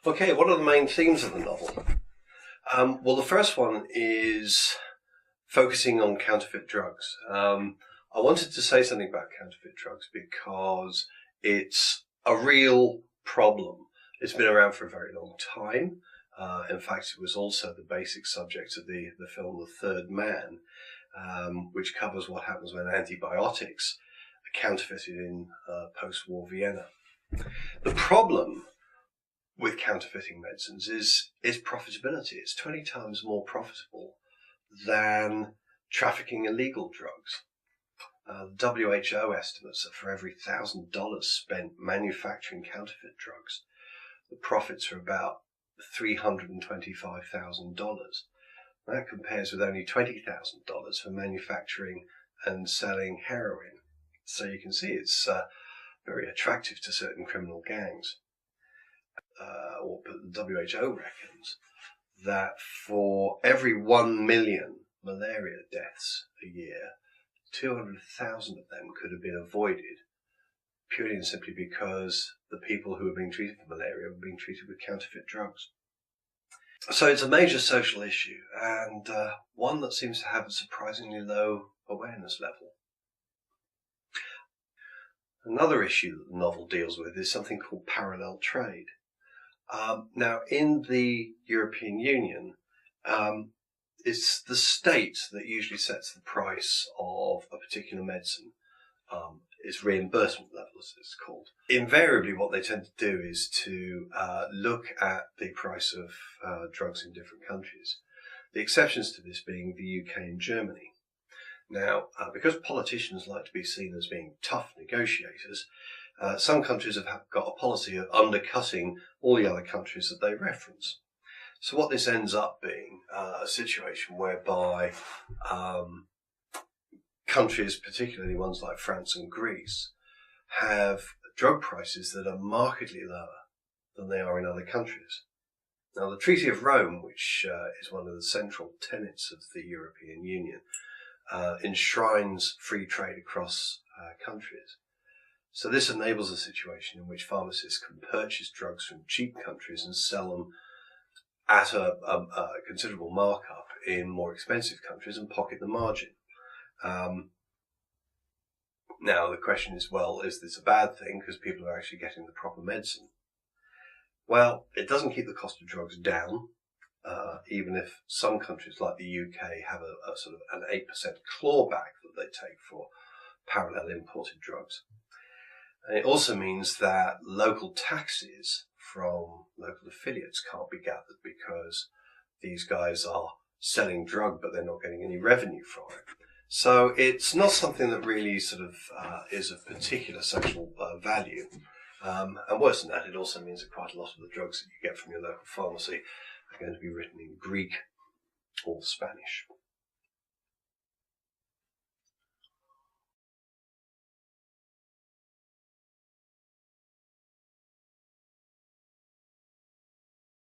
Okay, what are the main themes of the novel? Well, the first one is focusing on counterfeit drugs. I wanted to say something about counterfeit drugs because it's a real problem. It's been around for a very long time. In fact, it was also the basic subject of the film The Third Man, which covers what happens when antibiotics are counterfeited in post-war Vienna. The problem with counterfeiting medicines is profitability. It's 20 times more profitable than trafficking illegal drugs. The WHO estimates that for every $1,000 spent manufacturing counterfeit drugs, the profits are about $325,000. That compares with only $20,000 for manufacturing and selling heroin. So you can see it's very attractive to certain criminal gangs. Or the WHO reckons that for every 1 million malaria deaths a year, 200,000 of them could have been avoided purely and simply because the people who were being treated for malaria were being treated with counterfeit drugs. So it's a major social issue, and one that seems to have a surprisingly low awareness level. Another issue that the novel deals with is something called parallel trade. Now, in the European Union, it's the state that usually sets the price of a particular medicine. Its reimbursement level, as it's called. Invariably, what they tend to do is to look at the price of drugs in different countries. The exceptions to this being the UK and Germany. Now, because politicians like to be seen as being tough negotiators, some countries have got a policy of undercutting all the other countries that they reference. So what this ends up being a situation whereby countries, particularly ones like France and Greece, have drug prices that are markedly lower than they are in other countries. Now, the Treaty of Rome, which is one of the central tenets of the European Union, enshrines free trade across countries. So this enables a situation in which pharmacists can purchase drugs from cheap countries and sell them at a considerable markup in more expensive countries and pocket the margin. Now the question is, well, is this a bad thing because people are actually getting the proper medicine? Well, it doesn't keep the cost of drugs down, even if some countries like the UK have a sort of an 8% clawback that they take for parallel imported drugs. And it also means that local taxes from local affiliates can't be gathered because these guys are selling drug but they're not getting any revenue from it. So it's not something that really sort of is of particular social value. And worse than that, it also means that quite a lot of the drugs that you get from your local pharmacy are going to be written in Greek or Spanish.